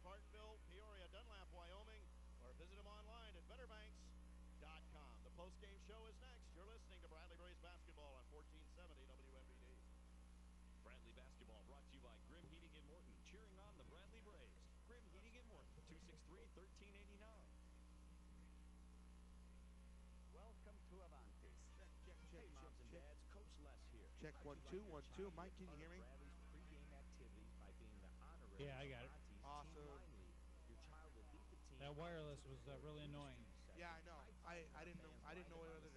Martinville, Peoria, Dunlap, Wyoming, or visit them online at betterbanks.com. The postgame show is next. You're listening to Bradley Braves basketball on 1470 WMBD. Bradley basketball brought to you by Grimm Heating & Morton, cheering on the Bradley Braves. Grimm Heating & Morton, 263-1389. Welcome to Avantis. Hey, moms and dads, Coach Les here. Check 1 2 1 2. Mike, can you hear me? Bradley's pregame activities by being the honorary Yeah, I got it. Avantis Awesome. Team Wine League. Your child will beat the team. That wireless was really annoying. Yeah, I know. I didn't know whether to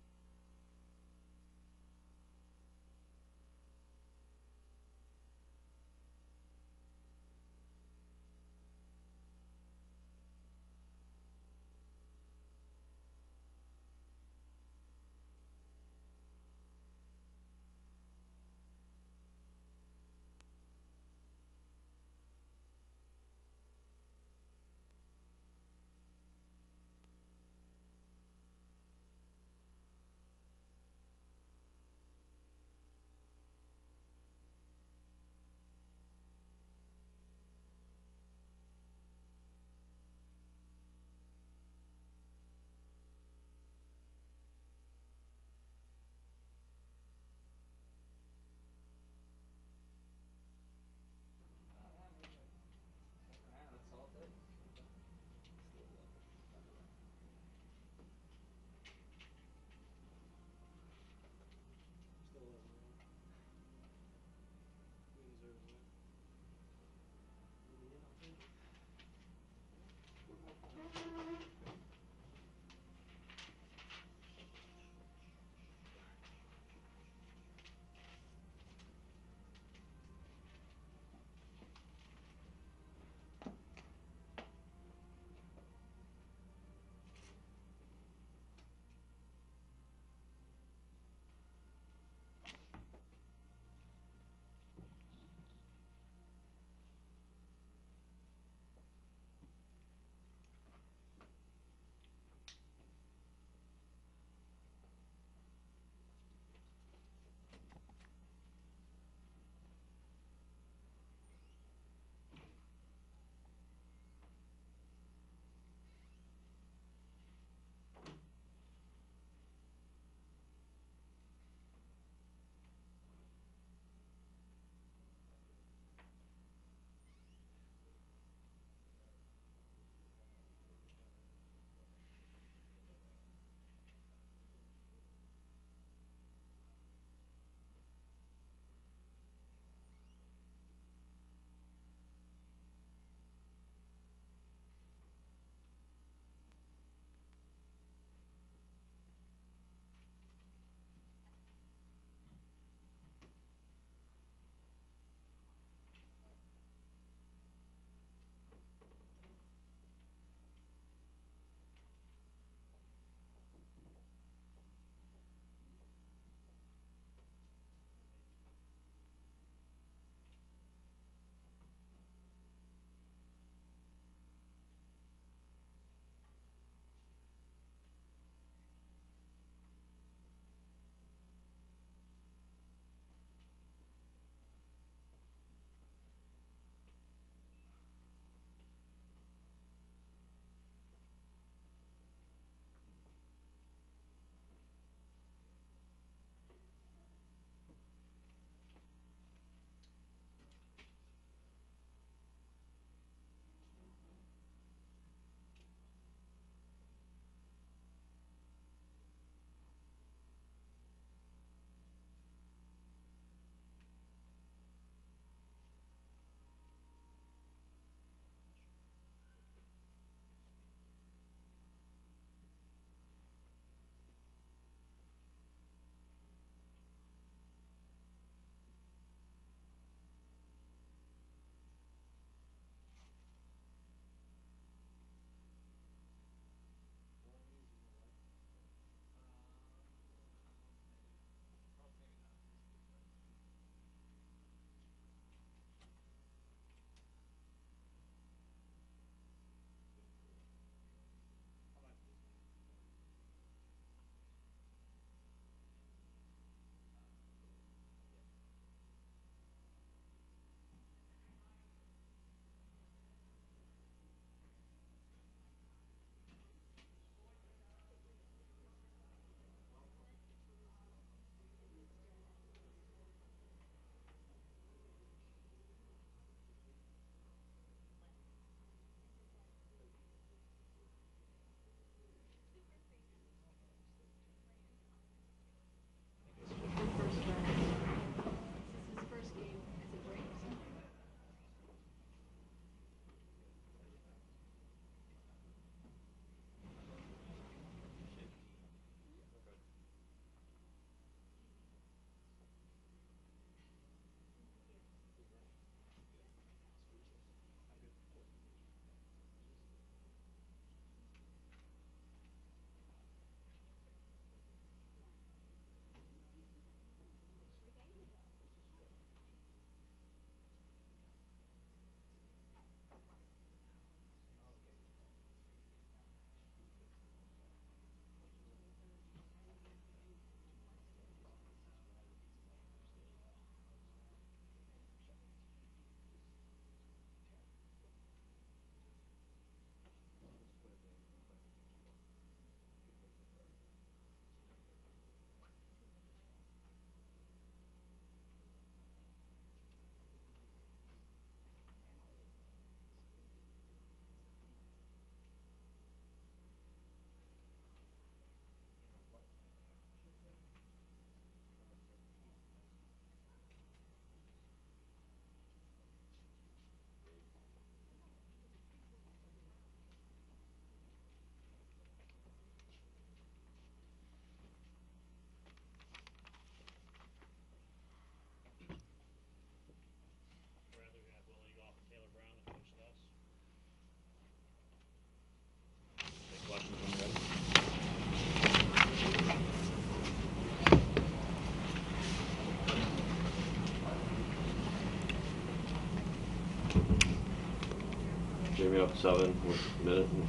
Jamie up 7 with a minute and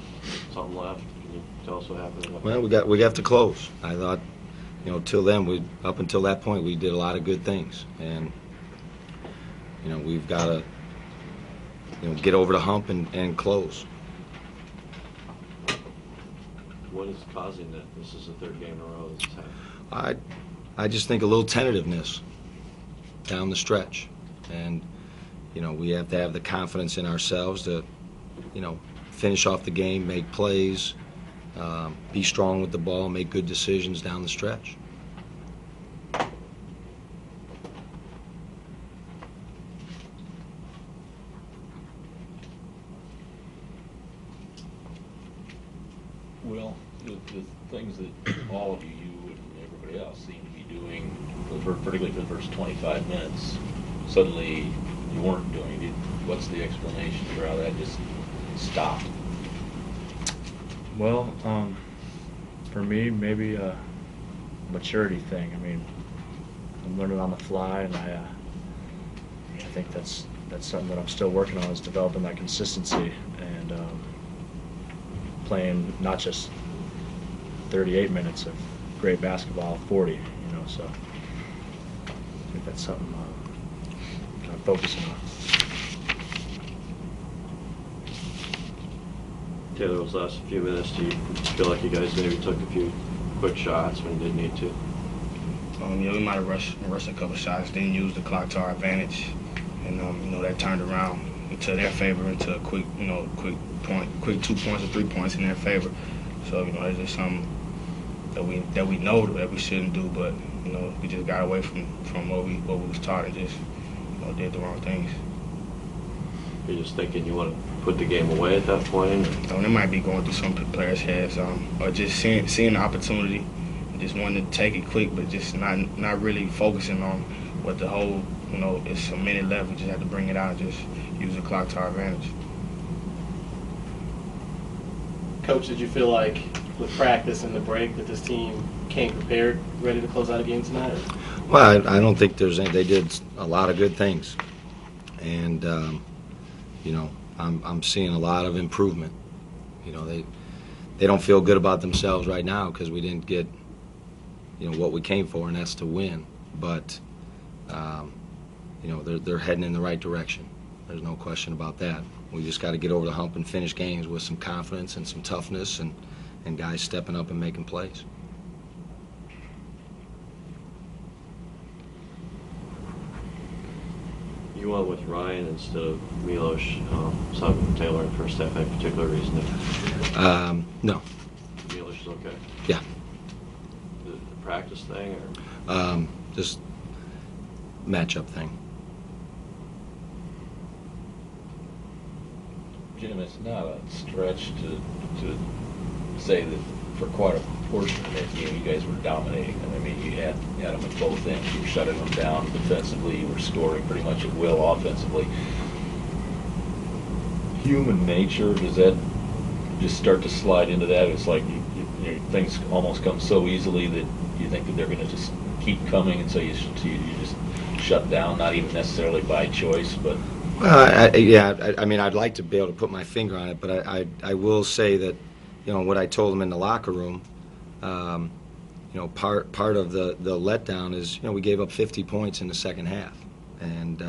something left. Can you tell us what happened? Well, we got to close. I thought, till then, up until that point, we did a lot of good things, and we've got to get over the hump and close. What is causing that? This is the third game in a row this has happened. I just think a little tentativeness down the stretch, and we have to have the confidence in ourselves to finish off the game, make plays, be strong with the ball, make good decisions down the stretch. Well, the things that all of you and everybody else seem to be doing, particularly for the first 25 minutes, suddenly you weren't doing it. What's the explanation for how that just stopped? Well, for me, maybe a maturity thing. I mean, I'm learning on the fly, and I think that's something that I'm still working on, is developing that consistency and playing not just 38 minutes of great basketball, 40. So I think that's something I'm focusing on. Taylor, those last few minutes, do you feel like you guys maybe took a few quick shots when you didn't need to? We might have rushed a couple shots, didn't use the clock to our advantage, and that turned around into their favor, into a quick 2 points or 3 points in their favor. So that's just something that we know that we shouldn't do, but we just got away from what we was taught and just did the wrong things. You're just thinking you want to put the game away at that point? They might be going through some players' heads, or just seeing the opportunity, just wanting to take it quick, but just not really focusing on what the whole, it's a minute left. We just have to bring it out, just use the clock to our advantage. Coach, did you feel like with practice and the break that this team came prepared, ready to close out a game tonight? Well, I don't think there's any. They did a lot of good things, and I'm seeing a lot of improvement. They don't feel good about themselves right now because we didn't get what we came for, and that's to win. But they're heading in the right direction. There's no question about that. We just got to get over the hump and finish games with some confidence and some toughness, and guys stepping up and making plays. You went with Ryan instead of Milos, Taylor in first half. Any particular reason? No. Milos is okay? Yeah. The practice thing, or? Just matchup thing. Jim, it's not a stretch to say that for quite a portion of that game, you guys were dominating them. I mean, you had them at both ends. You were shutting them down defensively. You were scoring pretty much at will offensively. Human nature, does that just start to slide into that? It's like things almost come so easily that you think that they're going to just keep coming, and so you just shut down, not even necessarily by choice, but... Well, I mean, I'd like to be able to put my finger on it, but I will say that, what I told them in the locker room, part of the letdown is, we gave up 50 points in the second half, and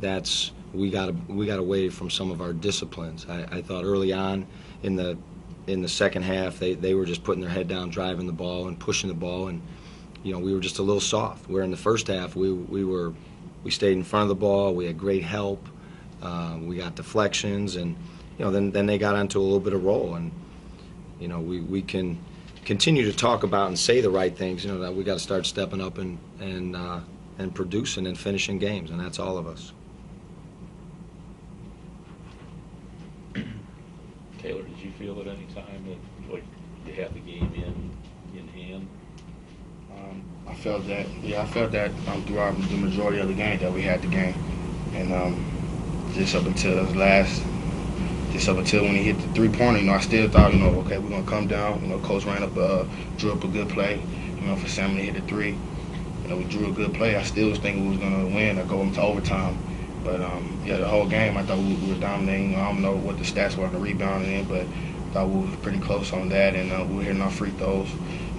that's we got away from some of our disciplines. I thought early on in the second half they were just putting their head down, driving the ball and pushing the ball, and we were just a little soft. Where in the first half we stayed in front of the ball. We had great help. We got deflections, and then they got onto a little bit of roll. And we can continue to talk about and say the right things. That we got to start stepping up and producing and finishing games, and that's all of us. Taylor, did you feel at any time that you had the game in hand? I felt that. Yeah, I felt that throughout the majority of the game that we had the game, and just up until when he hit the three-pointer, I still thought, okay, we're gonna come down. Coach ran up, drew up a good play, for Salmon to hit the three. We drew a good play. I still was thinking we was gonna win or go into overtime, But yeah, the whole game I thought we were dominating. I don't know what the stats were on the rebounding in, but I thought we was pretty close on that, and we were hitting our free throws.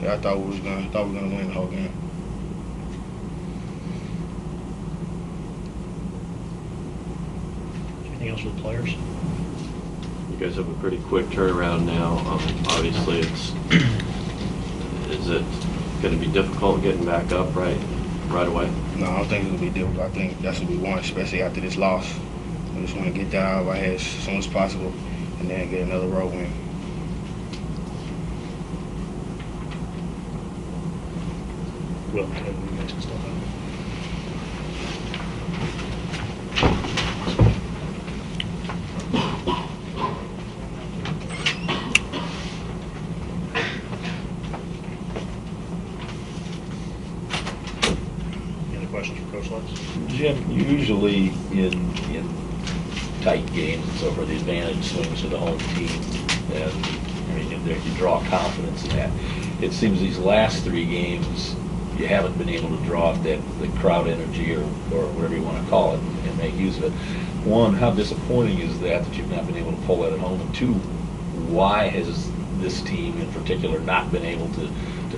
Yeah, I thought we were gonna win the whole game. Anything else with players? You guys have a pretty quick turnaround now. Obviously, is it going to be difficult getting back up right away? No, I don't think it's gonna be difficult. I think that's what we want, especially after this loss. We just want to get that out of our heads as soon as possible, and then get another road win. Will, you guys can still have. Any other questions for Coach Lutz? Jim, usually in tight games and so forth, the advantage swings to the home team. And I mean, you draw confidence in that. It seems these last 3 games, you haven't been able to draw the crowd energy or whatever you want to call it and make use of it. One, how disappointing is that you've not been able to pull that at home? And 2, why has this team in particular not been able to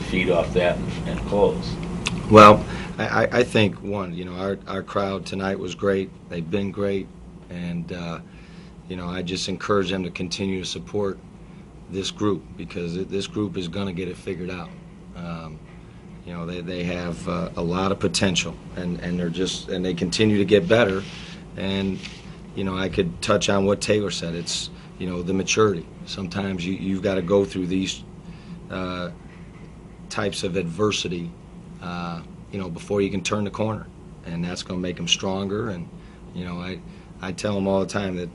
feed off that and close? Well, I think, one, you know, our crowd tonight was great. They've been great. And, you know, I just encourage them to continue to support this group, because this group is going to get it figured out. You know, they have a lot of potential, and they continue to get better. And, you know, I could touch on what Taylor said. It's, you know, the maturity. Sometimes you've got to go through these types of adversity, you know, before you can turn the corner, and that's going to make them stronger. And, you know, I tell them all the time that,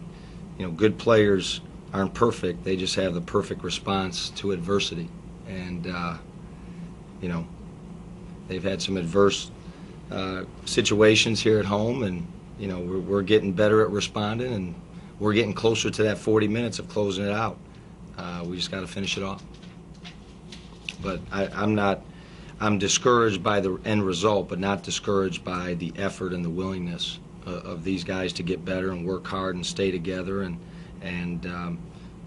you know, good players aren't perfect. They just have the perfect response to adversity. And, you know, they've had some adverse situations here at home, and, you know, we're getting better at responding, and we're getting closer to that 40 minutes of closing it out. We just got to finish it off. But I'm discouraged by the end result, but not discouraged by the effort and the willingness of these guys to get better and work hard and stay together. And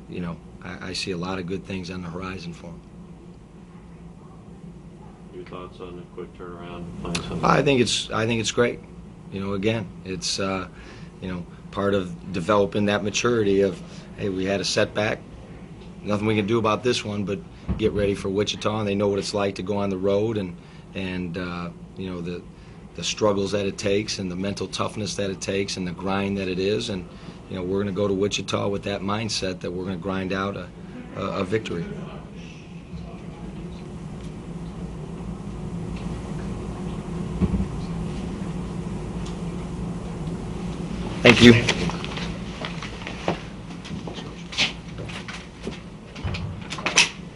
you know, I see a lot of good things on the horizon for them. Your thoughts on a quick turnaround? Playing something? I think it's great. You know, again, it's you know, part of developing that maturity of, hey, we had a setback. Nothing we can do about this one, but get ready for Wichita. And they know what it's like to go on the road, and you know, the struggles that it takes, and the mental toughness that it takes, and the grind that it is. And, you know, we're going to go to Wichita with that mindset that we're going to grind out a victory. Thank you.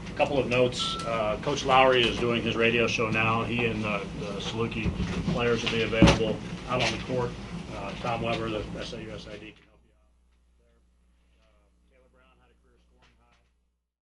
A couple of notes. Coach Lowry is doing his radio show now. He and the Salukis players will be available out on the court. Tom Weber, the SAU SID.